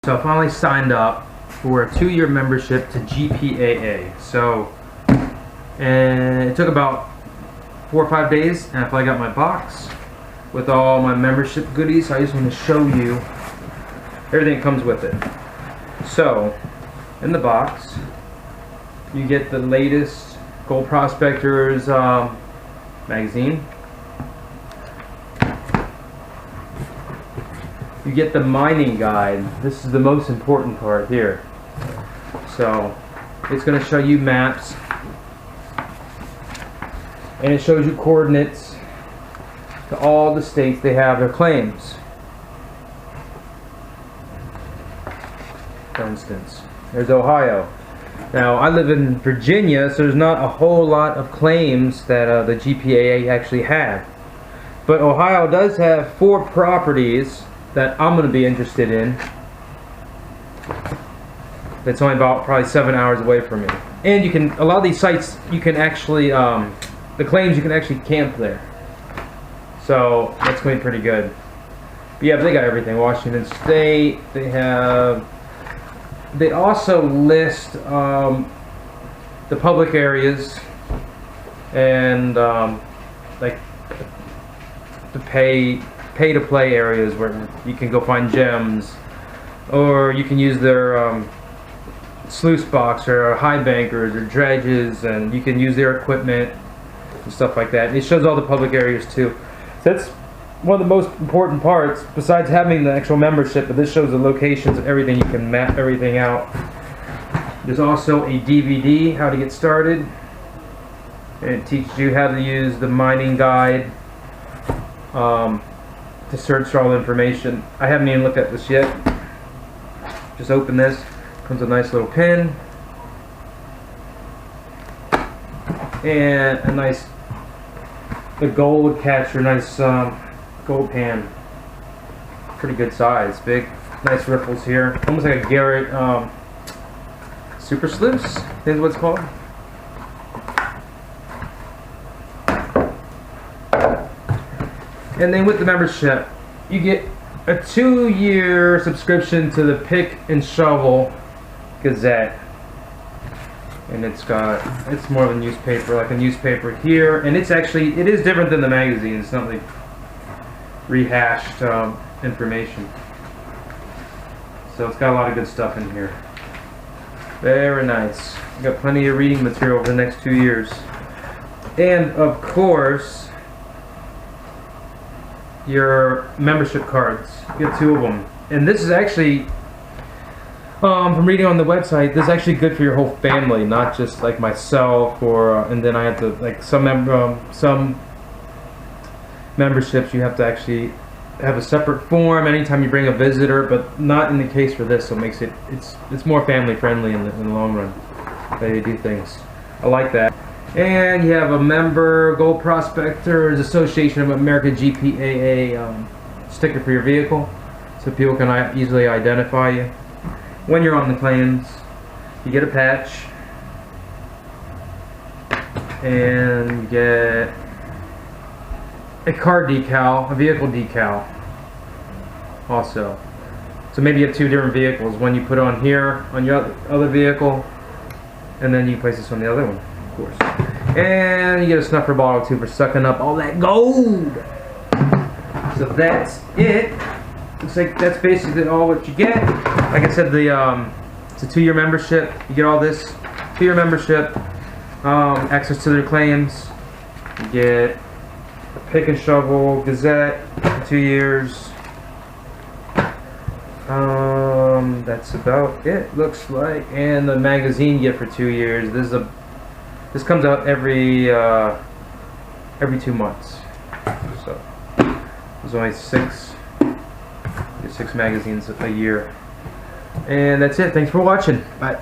So I finally signed up for a 2-year membership to GPAA. So, and it took about 4 or 5 days, and I finally got my box with all my membership goodies. So I just want to show you everything that comes with it. So, in the box, you get the latest Gold Prospectors magazine. You get the mining guide. This is the most important part here. So it's going to show you maps, and it shows you coordinates to all the states they have their claims. For instance, there's Ohio. Now I live in Virginia, so there's not a whole lot of claims that the GPAA actually have. But Ohio does have 4 properties that I'm going to be interested in. That's only about probably 7 hours away from me. And you can, a lot of these sites, you can actually, the claims you can actually camp there. So that's going to be pretty good. But yeah, they got everything. Washington State, they have, they also list the public areas and like the pay to play areas where you can go find gems, or you can use their sluice box or high bankers or dredges, and you can use their equipment and stuff like that. And it shows all the public areas too. So that's one of the most important parts, besides having the actual membership, but this shows the locations of everything. You can map everything out. There's also a DVD, how to get started, and it teaches you how to use the mining guide to search for all the information. I haven't even looked at this yet. Just open this. Comes with a nice little pin and a nice, the gold catcher, nice gold pan. Pretty good size, big, nice ripples here. Almost like a Garrett super sluice is what it's called. And then with the membership, you get a 2-year subscription to the Pick and Shovel Gazette. And it's more of a newspaper, like a newspaper here. And it's actually, it is different than the magazine. It's not like rehashed information. So it's got a lot of good stuff in here. Very nice. You got plenty of reading material for the next 2 years. And of course, your membership cards. You get 2 of them. And this is actually, from reading on the website, this is actually good for your whole family, not just like myself, or and then I have to, like some memberships you have to actually have a separate form anytime you bring a visitor, but not in the case for this. So it makes it, it's more family friendly in the long run. They do things. I like that. And you have a member, Gold Prospectors Association of America, GPAA sticker for your vehicle, so people can easily identify you when you're on the claims. You get a patch, and you get a car decal, a vehicle decal also. So maybe you have 2 different vehicles. One you put on here on your other vehicle, and then you place this on the other one, of course. And you get a snuffer bottle too for sucking up all that gold. So that's it. Looks like that's basically all what you get. Like I said, it's a 2-year membership. You get all this 2-year membership, access to their claims. You get a Pick and Shovel Gazette for 2 years. That's about it, looks like. And the magazine you get for 2 years. This comes out every 2 months. So there's only 6 magazines a year. And that's it. Thanks for watching. Bye.